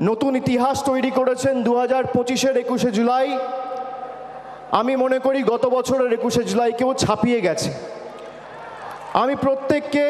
নতুন ইতিহাস তৈরি করেছেন 2025-এর 21শে জুলাই। আমি মনে করি গত বছরের 21শে জুলাইকেও ছাপিয়ে গেছে। আমি প্রত্যেককে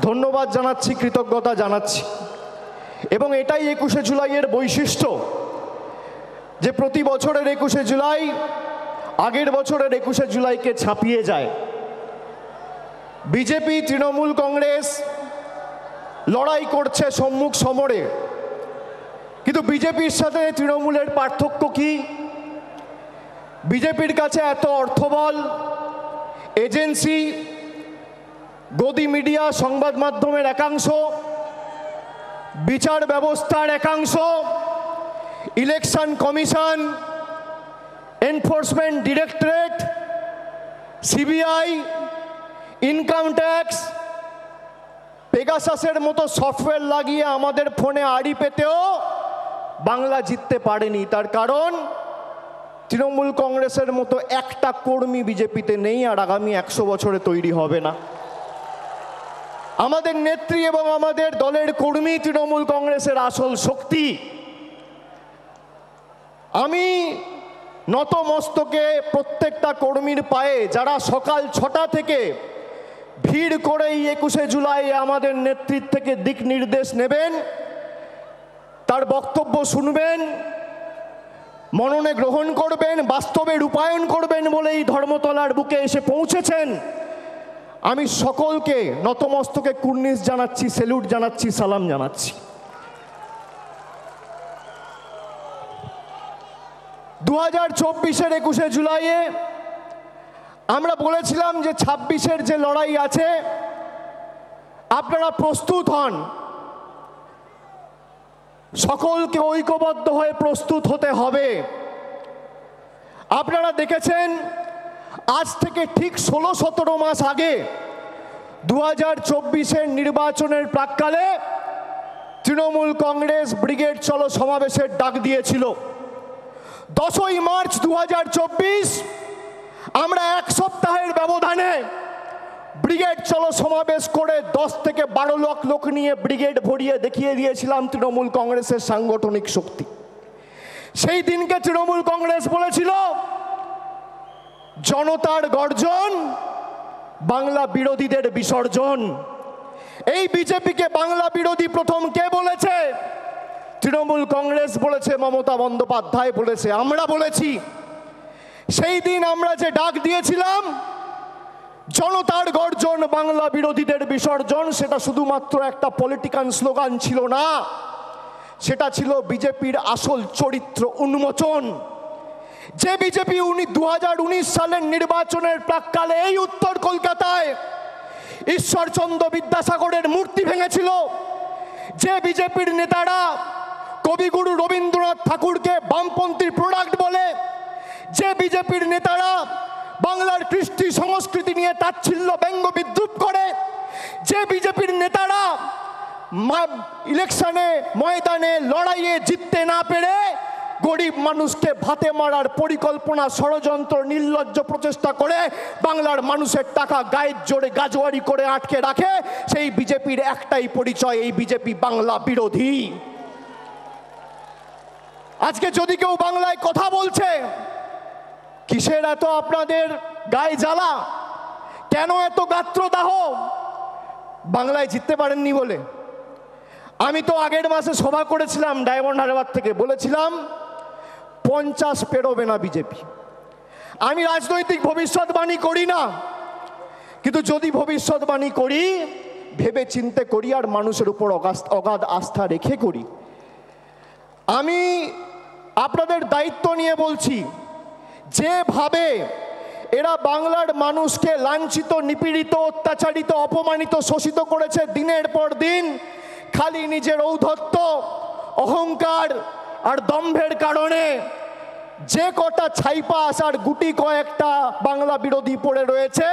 ধন্যবাদ জানাচ্ছি, কৃতজ্ঞতা জানাচ্ছি, এবং এটাই 21শে জুলাইয়ের বৈশিষ্ট্য যে প্রতি বছরের 21শে জুলাই আগের বছরের 21শে জুলাইকে ছাপিয়ে যায়। বিজেপি, তৃণমূল কংগ্রেস লড়াই করছে সম্মুখ সমরে, কিন্তু বিজেপির সাথে তৃণমূলের পার্থক্য কি? বিজেপির কাছে এত অর্থবল, এজেন্সি, গদি মিডিয়া, সংবাদ মাধ্যমের একাংশ, বিচার ব্যবস্থার একাংশ, election commission, enforcement directorate, CBI, income tax, পেগাসাসের মতো সফটওয়্যার লাগিয়ে আমাদের ফোনে আড়ি পেতেও বাংলা জিততে পারেনি। তার কারণ তৃণমূল কংগ্রেসের মতো একটা কর্মী বিজেপিতে নেই, আর আগামী 100 বছরে তৈরি হবে না। আমাদের নেত্রী এবং আমাদের দলের কর্মী তৃণমূল কংগ্রেসের আসল শক্তি। আমি নত মস্তকে প্রত্যেকটা কর্মীর পায়ে, যারা সকাল 6টা থেকে ভিড় করে এই 21শে জুলাই আমাদের নেতৃত্ব থেকে দিক নির্দেশ নেবেন, তার বক্তব্য শুনবেন, মননে গ্রহণ করবেন, বাস্তবে রূপায়ণ করবেন বলে এই ধর্মতলার বুকে এসে পৌঁছেছেন। আমি সকলকে নতমস্তকে কুর্নিশ জানাচ্ছি, স্যালুট জানাচ্ছি, সালাম জানাচ্ছি। 2024-এর 21শে জুলাইয়ে আমরা বলেছিলাম যে 26-এর যে লড়াই আছে, আপনারা প্রস্তুত হন, সকলকে ঐক্যবদ্ধ হয়ে প্রস্তুত হতে হবে। আপনারা দেখেছেন আজ থেকে ঠিক 16-17 মাস আগে 2024-এর নির্বাচনের প্রাক্কালে তৃণমূল কংগ্রেস ব্রিগেড চলো সমাবেশের ডাক দিয়েছিল। 10ই মার্চ 2024 আমরা এক সপ্তাহের ব্যবধানে ব্রিগেড চলো সমাবেশ করে 10 থেকে 12 লাখ লোক নিয়ে ব্রিগেড ভরিয়ে দেখিয়ে দিয়েছিলাম তৃণমূল কংগ্রেসের সাংগঠনিক শক্তি। সেই দিনকে তৃণমূল কংগ্রেস বলেছিল জনতার গর্জন, বাংলা বিরোধীদের বিসর্জন। এই বিজেপিকে বাংলা বিরোধী প্রথম কে বলেছে? তৃণমূল কংগ্রেস বলেছে, মমতা বন্দ্যোপাধ্যায় বলেছে, আমরা বলেছি। সেই দিন আমরা যে ডাক দিয়েছিলাম জনতার গর্জন, বাংলা বিরোধীদের বিসর্জন, সেটা শুধুমাত্র একটা পলিটিক্যাল স্লোগান ছিল না, সেটা ছিল বিজেপির আসল চরিত্র উন্মোচন। যে বিজেপি 2019 সালের নির্বাচনের প্রাক্কালে এই উত্তর কলকাতায় ঈশ্বরচন্দ্র বিদ্যাসাগরের মূর্তি ভেঙেছিল, যে বিজেপির নেতারা কবিগুরু রবীন্দ্রনাথ ঠাকুরকে বামপন্থীর প্রোডাক্ট বলে, যে বিজেপির নেতারা বাংলার কৃষ্টি সংস্কৃতি নিয়ে তাচ্ছিল্য ব্যঙ্গ বিদ্রুপ করে, যে বিজেপির নেতারা ইলেকশনে ময়দানে লড়াইয়ে জিততে না পেরে গরিব মানুষকে ভাতে মারার পরিকল্পনা, ষড়যন্ত্র, নির্লজ্জ প্রচেষ্টা করে বাংলার মানুষের টাকা গায়ের জোরে গাজোয়ারি করে আটকে রাখে, সেই বিজেপির একটাই পরিচয়, এই বিজেপি বাংলা বিরোধী। আজকে যদি কেউ বাংলায় কথা বলছে, কিসের এত আপনাদের গায়ে জ্বালা? কেন এত গাত্রদাহ? বাংলায় জিততে পারেননি বলে? আমি তো আগের মাসে সভা করেছিলাম ডায়মন্ড হারবার থেকে, বলেছিলাম 50 পেরোবে না বিজেপি। আমি রাজনৈতিক ভবিষ্যৎবাণী করি না, কিন্তু যদি ভবিষ্যৎবাণী করি ভেবে চিন্তে করি আর মানুষের উপর অগাধ আস্থা রেখে করি। আমি আপনাদের দায়িত্ব নিয়ে বলছি, যেভাবে এরা বাংলার মানুষকে লাঞ্ছিত, নিপীড়িত, অত্যাচারিত, অপমানিত, শোষিত করেছে দিনের পর দিন, খালি নিজের ঔদ্ধত্য, অহংকার আর দম্ভের কারণে যে কটা ছাইপাস আর গুটি কয়েকটা বাংলা বিরোধী পড়ে রয়েছে,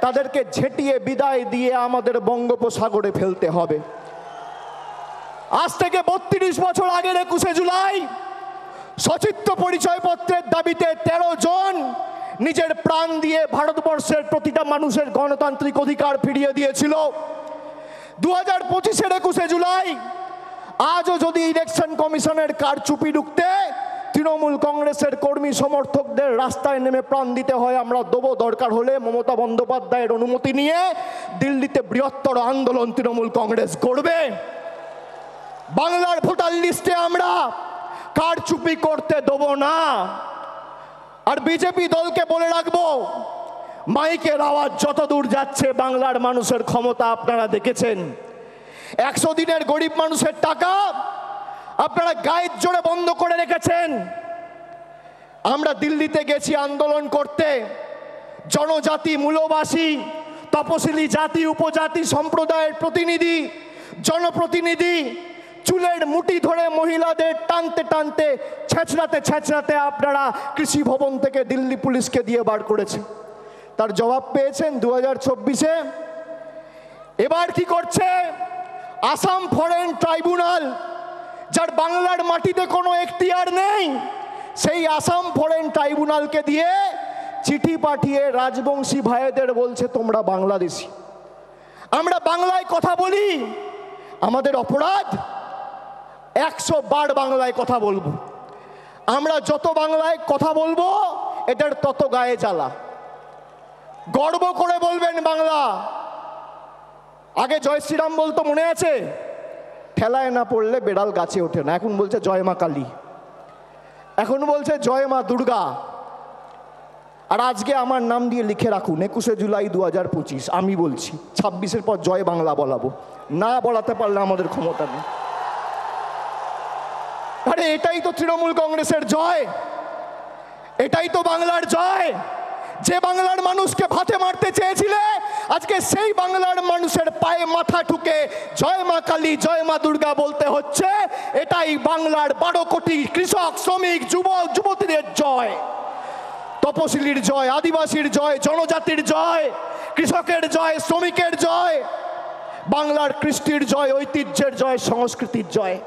তাদেরকে ঝেঁটিয়ে বিদায় দিয়ে আমাদের বঙ্গোপসাগরে ফেলতে হবে। আজ থেকে 32 বছর আগের 21শে জুলাই সচিত্র পরিচয়পত্রের দাবিতে 13 জন নিজের প্রাণ দিয়ে ভারতবর্ষের প্রতিটা মানুষের গণতান্ত্রিক অধিকার ফিরিয়ে দিয়েছিল। 2025-এর 21শে জুলাই আজও যদি ইলেকশন কমিশনের কারচুপি ঢুকতে তৃণমূল কংগ্রেসের কর্মী সমর্থকদের রাস্তায় নেমে প্রাণ দিতে হয়। আমরা দেবো, দরকার হলে মমতা বন্দ্যোপাধ্যায়ের অনুমতি নিয়ে দিল্লিতে বৃহত্তর আন্দোলন তৃণমূল কংগ্রেস করবে। বাংলার ভোটার লিস্টে আমরা কারচুপি করতে দেবো না। আর বিজেপি দলকে বলে রাখবো, মাইকের আওয়াজ যত দূর যাচ্ছে বাংলার মানুষের ক্ষমতা আপনারা দেখেছেন। 100 দিনের গরিব মানুষের টাকা আপনারা গায়ের জোরে বন্ধ করে রেখেছেন। আমরা দিল্লিতে গেছি আন্দোলন করতে, জনজাতি, মূলবাসী, তপশিলি জাতি, উপজাতি সম্প্রদায়ের প্রতিনিধি, জনপ্রতিনিধি চুলের মুঠি ধরে মহিলাদের টানতে টানতে ছেঁচড়াতে ছেঁচড়াতে আপনারা কৃষি ভবন থেকে দিল্লি পুলিশকে দিয়ে বার করেছে। তার জবাব পেয়েছেন 2024-এ। এবার কি করছে আসাম ফরেন ট্রাইব্যুনাল, যার বাংলার মাটিতে কোনো এখতিয়ার নেই, সেই আসাম ফরেন ট্রাইব্যুনালকে দিয়ে চিঠি পাঠিয়ে রাজবংশী ভাইদের বলছে তোমরা বাংলাদেশি। আমরা বাংলায় কথা বলি, আমাদের অপরাধ 100 বার বাংলায় কথা বলবো। আমরা যত বাংলায় কথা বলবো এদের তত গায়ে জ্বালা। গর্ব করে বলবেন বাংলা। আগে জয় শ্রীরাম বলতো, মনে আছে? ঠেলায় না পড়লে বেড়াল গাছে ওঠে না। এখন বলছে জয় মা কালী, এখন বলছে জয় মা দুর্গা। আর আজকে আমার নাম দিয়ে লিখে রাখুন 21শে জুলাই 2025। আমি বলছি 26-এর পর জয় বাংলা বলাবো, না বলাতে পারলে আমাদের ক্ষমতা নেই। আরে এটাই তো তৃণমূল কংগ্রেসের জয়, এটাই তো বাংলার জয়। যে বাংলার মানুষকে ভাতে মারতে চেয়েছিলে, আজকে সেই বাংলার মানুষের পায়ে মাথা ঠুকে জয় মা কালী, জয় মা দুর্গা বলতে হচ্ছে। এটাই বাংলার 12 কোটি কৃষক, শ্রমিক, যুবক, যুবতীদের জয়, তপশিলির জয়, আদিবাসীর জয়, জনজাতির জয়, কৃষকের জয়, শ্রমিকের জয়, বাংলার কৃষ্টির জয়, ঐতিহ্যের জয়, সংস্কৃতির জয়।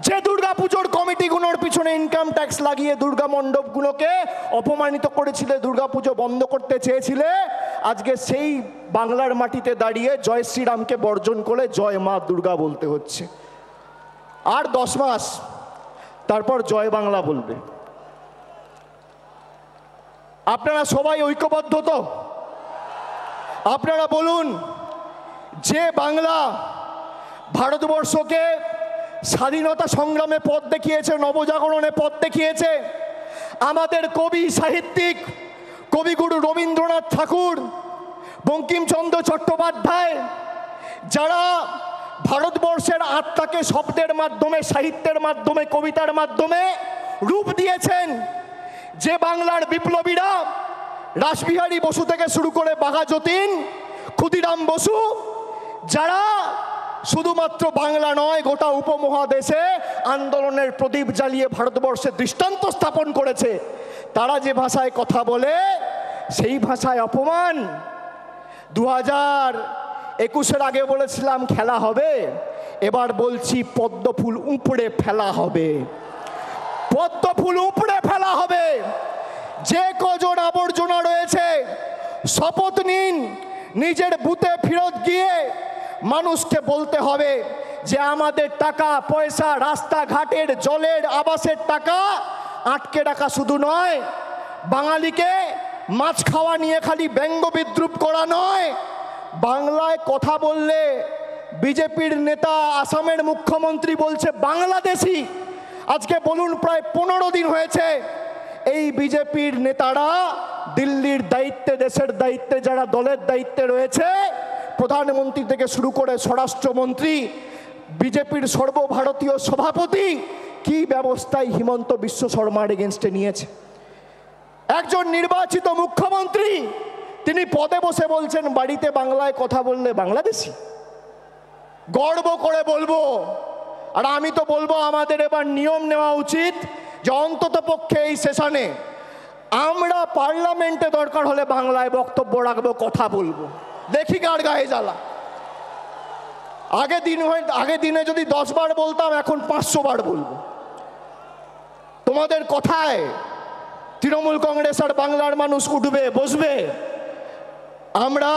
যে দুর্গাপুজোর কমিটিগুলোর পিছনে ইনকাম ট্যাক্স লাগিয়ে দুর্গা মণ্ডপগুলোকে অপমানিত করেছিলে, দুর্গাপুজো বন্ধ করতে চেয়েছিলে, আজকে সেই বাংলার মাটিতে দাঁড়িয়ে জয় শ্রীরামকে বর্জন করে জয় মা দুর্গা বলতে হচ্ছে। আর 10 মাস তারপর জয় বাংলা বলবে। আপনারা সবাই ঐক্যবদ্ধ তো? আপনারা বলুন, যে বাংলা ভারতবর্ষকে স্বাধীনতা সংগ্রামে পথ দেখিয়েছে, নবজাগরণে পথ দেখিয়েছে, আমাদের কবি, সাহিত্যিক, কবিগুরু রবীন্দ্রনাথ ঠাকুর, বঙ্কিমচন্দ্র চট্টোপাধ্যায়, যারা ভারতবর্ষের আত্মাকে শব্দের মাধ্যমে, সাহিত্যের মাধ্যমে, কবিতার মাধ্যমে রূপ দিয়েছেন, যে বাংলার বিপ্লবীরা রাসবিহারী বসু থেকে শুরু করে বাঘাযতীন, ক্ষুদিরাম বসু, যারা শুধুমাত্র বাংলা নয় গোটা উপমহাদেশে আন্দোলনের প্রদীপ জ্বালিয়ে ভারতবর্ষে দৃষ্টান্ত স্থাপন করেছে, তারা যে ভাষায় কথা বলে সেই ভাষায় অপমান। 2021-এর আগে বলেছিলাম খেলা হবে, এবার বলছি পদ্মফুল উপড়ে ফেলা হবে, পদ্মফুল উপড়ে ফেলা হবে। যে কজন আবর্জনা রয়েছে শপথ নিন, নিজের বুথে ফেরত গিয়ে মানুষকে বলতে হবে যে আমাদের টাকা পয়সা, রাস্তাঘাটের, জলের, আবাসের টাকা আটকে রাখা শুধু নয়, বাঙালিকে মাছ খাওয়া নিয়ে খালি ব্যঙ্গ বিদ্রুপ করা নয়, বাংলায় কথা বললে বিজেপির নেতা আসামের মুখ্যমন্ত্রী বলছে বাংলাদেশি। আজকে বলুন প্রায় 15 দিন হয়েছে এই বিজেপির নেতারা দিল্লির দায়িত্বে, দেশের দায়িত্বে, যারা দলের দায়িত্বে রয়েছে, প্রধানমন্ত্রী থেকে শুরু করে স্বরাষ্ট্রমন্ত্রী, বিজেপির সর্বভারতীয় সভাপতি, কি ব্যবস্থায় হিমন্ত বিশ্ব শর্মার এগেনস্টে নিয়েছে। একজন নির্বাচিত মুখ্যমন্ত্রী তিনি পদে বসে বলছেন বাড়িতে বাংলায় কথা বললে বাংলাদেশি। গর্ব করে বলবো। আর আমি তো বলবো আমাদের এবার নিয়ম নেওয়া উচিত যে অন্তত পক্ষে এই সেশনে আমরা পার্লামেন্টে দরকার হলে বাংলায় বক্তব্য রাখবো, কথা বলবো, দেখি কার গায়ে জ্বালা। আগে দিনে যদি 10 বার বলতাম, এখন 500 বার বলবো। তোমাদের কথায় তৃণমূল কংগ্রেস আর বাংলার মানুষ উঠবে, বসবে। আমরা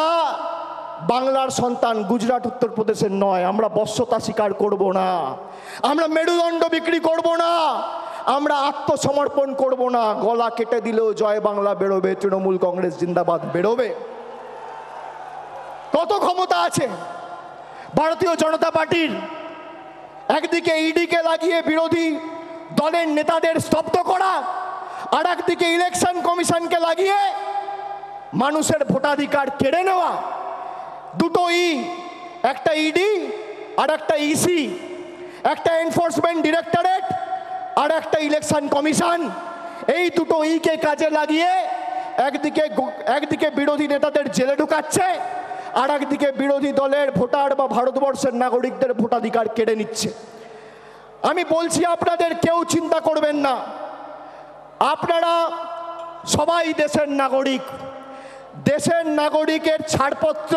বাংলার সন্তান গুজরাট উত্তরপ্রদেশের নয়। আমরা বশ্যতা স্বীকার করব না, আমরা মেরুদণ্ড বিক্রি করব না, আমরা আত্মসমর্পণ করব না। গলা কেটে দিলেও জয় বাংলা বেরোবে, তৃণমূল কংগ্রেস জিন্দাবাদ বেরোবে। কত ক্ষমতা আছে ভারতীয় জনতা পার্টির? একদিকে ইডিকে লাগিয়ে বিরোধী দলের নেতাদের স্তব্ধ করা, আর একদিকে ইলেকশন কমিশনকে লাগিয়ে মানুষের ভোটাধিকার কেড়ে নেওয়া। দুটো ই, একটা ইডি আর একটা ইসি, একটা এনফোর্সমেন্ট ডিরেক্টরেট আর একটা ইলেকশন কমিশন। এই দুটো ইকে কাজে লাগিয়ে একদিকে বিরোধী নেতাদের জেলে ঢুকাচ্ছে, আর একদিকে বিরোধী দলের ভোটার বা ভারতবর্ষের নাগরিকদের ভোটাধিকার কেড়ে নিচ্ছে। আমি বলছি আপনাদের, কেউ চিন্তা করবেন না, আপনারা সবাই দেশের নাগরিক। দেশের নাগরিকের ছাড়পত্র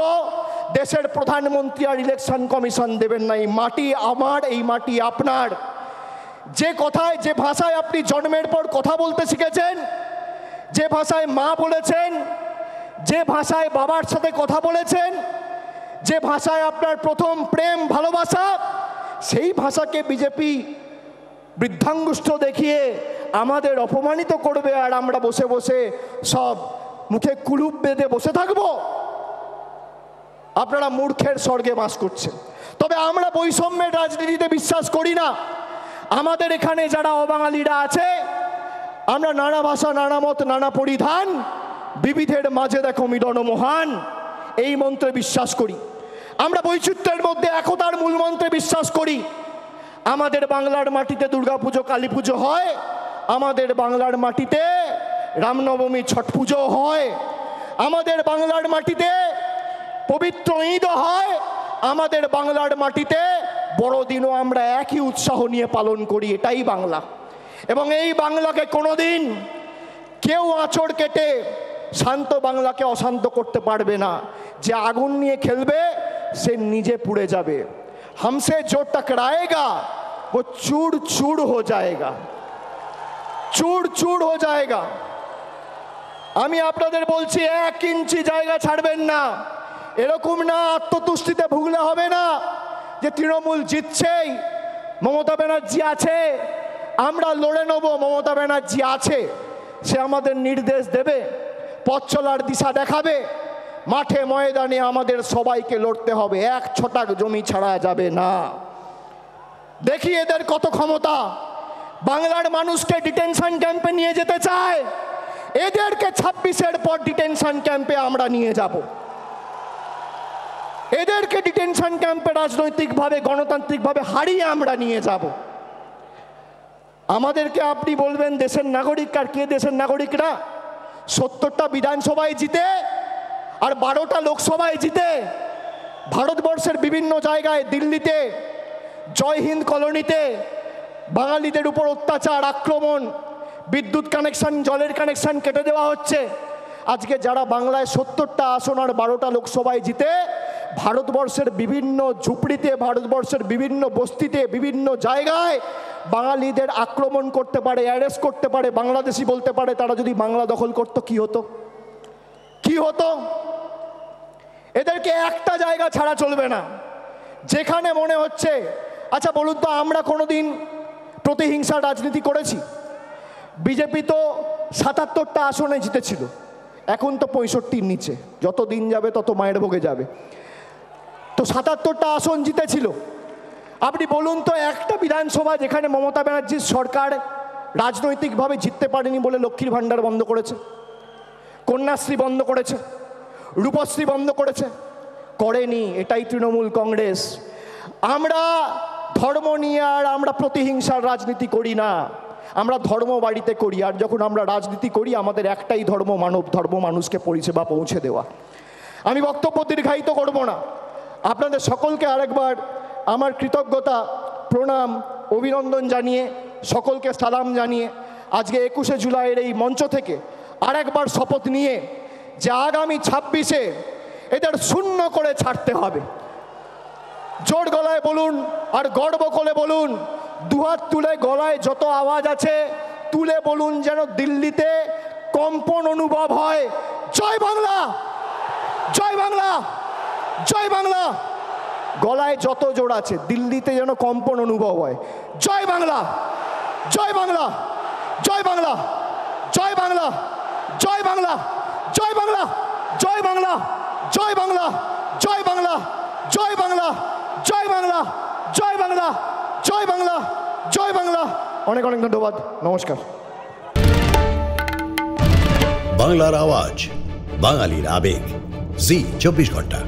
দেশের প্রধানমন্ত্রী আর ইলেকশন কমিশন দেবেন না। এই মাটি আমার, এই মাটি আপনার। যে কথায়, যে ভাষায় আপনি জন্মের পর কথা বলতে শিখেছেন, যে ভাষায় মা বলেছেন, যে ভাষায় বাবার সাথে কথা বলেছেন, যে ভাষায় আপনার প্রথম প্রেম ভালোবাসা, সেই ভাষাকে বিজেপি বৃদ্ধাঙ্গুষ্ঠ দেখিয়ে আমাদের অপমানিত করবে, আর আমরা বসে বসে সব মুখে কুলুপ বেঁধে বসে থাকবো। আপনারা মূর্খের স্বর্গে বাস করছেন। তবে আমরা বৈষম্যের রাজনীতিতে বিশ্বাস করি না। আমাদের এখানে যারা অবাঙালিরা আছে, আমরা নানা ভাষা, নানা মত, নানা পরিধান, বিবিধের মাঝে দেখো মিলন মহান, এই মন্ত্রে বিশ্বাস করি। আমরা বৈচিত্র্যের মধ্যে একতার মূল মন্ত্রে বিশ্বাস করি। আমাদের বাংলার মাটিতে দুর্গাপুজো, কালী পুজো হয়, আমাদের বাংলার মাটিতে রামনবমী, ছট পুজো হয়, আমাদের বাংলার মাটিতে পবিত্র ঈদও হয়, আমাদের বাংলার মাটিতে বড়দিনও আমরা একই উৎসাহ নিয়ে পালন করি। এটাই বাংলা। এবং এই বাংলাকে কোনোদিন কেউ আঁচড় কেটে শান্ত বাংলাকে অশান্ত করতে পারবে না। যে আগুন নিয়ে খেলবে সে নিজে পুড়ে যাবে। हमसे जो टकराएगा वो चूर चूर हो जाएगा, चूर चूर हो जाएगा। আমি আপনাদের বলছি, 1 ইঞ্চি জায়গা ছাড়বেন না। এরকম না আত্মতুষ্টিতে ভুগলে হবে না যে তৃণমূল জিতছেই, মমতা ব্যানার্জি আছে, আমরা লড়ে নেব। মমতা ব্যানার্জি আছে, সে আমাদের নির্দেশ দেবে, পথ চলার দিশা দেখাবে। মাঠে ময়দানে আমাদের সবাইকে লড়তে হবে, 1 ছটাক জমি ছাড়া যাবে না। দেখি এদের কত ক্ষমতা। বাংলার মানুষকে ডিটেনশন ক্যাম্পে নিয়ে যেতে চায়, এদেরকে 26-এর পর ডিটেনশন ক্যাম্পে আমরা নিয়ে যাব। এদেরকে ডিটেনশন ক্যাম্পে রাজনৈতিকভাবে, গণতান্ত্রিকভাবে হারিয়ে আমরা নিয়ে যাব। আমাদেরকে আপনি বলবেন দেশের নাগরিক, আর কে দেশের নাগরিকরা? 70টা বিধানসভায় জিতে আর 12টা লোকসভায় জিতে ভারতবর্ষের বিভিন্ন জায়গায়, দিল্লিতে, জয় হিন্দ কলোনিতে বাঙালিদের উপর অত্যাচার, আক্রমণ, বিদ্যুৎ কানেকশন, জলের কানেকশন কেটে দেওয়া হচ্ছে। আজকে যারা বাংলায় 70টা আসন আর 12টা লোকসভায় জিতে ভারতবর্ষের বিভিন্ন ঝুপড়িতে, ভারতবর্ষের বিভিন্ন বস্তিতে, বিভিন্ন জায়গায় বাঙালিদের আক্রমণ করতে পারে, অ্যারেস্ট করতে পারে, বাংলাদেশি বলতে পারে, তারা যদি বাংলা দখল করতো কি হতো? কি হতো? এদেরকে একটা জায়গা ছাড়া চলবে না, যেখানে মনে হচ্ছে। আচ্ছা বলুন তো, আমরা কোনোদিন প্রতিহিংসার রাজনীতি করেছি? বিজেপি তো 77টা আসনে জিতেছিল, এখন তো 65-র নিচে। যত দিন যাবে তত মায়ের ভোগে যাবে। তো 77টা আসন জিতেছিল। আপনি বলুন তো, একটা বিধানসভা যেখানে মমতা ব্যানার্জির সরকার রাজনৈতিকভাবে জিততে পারেনি বলে লক্ষ্মীর ভাণ্ডার বন্ধ করেছে, কন্যাশ্রী বন্ধ করেছে, রূপশ্রী বন্ধ করেছে? করেনি। এটাই তৃণমূল কংগ্রেস। আমরা ধর্ম নিয়ে আর আমরা প্রতিহিংসার রাজনীতি করি না, আমরা ধর্ম বাড়িতে করি। আর যখন আমরা রাজনীতি করি, আমাদের একটাই ধর্ম, মানব ধর্ম, মানুষকে পরিষেবা পৌঁছে দেওয়া। আমি বক্তব্য দীর্ঘায়িত করব না। আপনাদের সকলকে আরেকবার আমার কৃতজ্ঞতা, প্রণাম, অভিনন্দন জানিয়ে, সকলকে সালাম জানিয়ে আজকে 21শে জুলাইয়ের এই মঞ্চ থেকে আরেকবার শপথ নিয়ে যে আগামী 26-এ এদের শূন্য করে ছাড়তে হবে। জোর গলায় বলুন আর গর্ব করে বলুন, দুহাত তুলে গলায় যত আওয়াজ আছে তুলে বলুন, যেন দিল্লিতে কম্পন অনুভব হয়। জয় বাংলা, জয় বাংলা, জয় বাংলা। গলায় যত জোর আছে, দিল্লিতে যেন কম্পন অনুভব হয়। জয় বাংলা, জয় বাংলা, জয় বাংলা, জয় বাংলা, জয় বাংলা, জয় বাংলা, জয় বাংলা, জয় বাংলা, জয় বাংলা, জয় বাংলা, জয় বাংলা, জয় বাংলা, জয় বাংলা, জয় বাংলা। অনেক অনেক ধন্যবাদ, নমস্কার। বাংলার আওয়াজ, বাঙালির আবেগ, জি 24 ঘন্টা।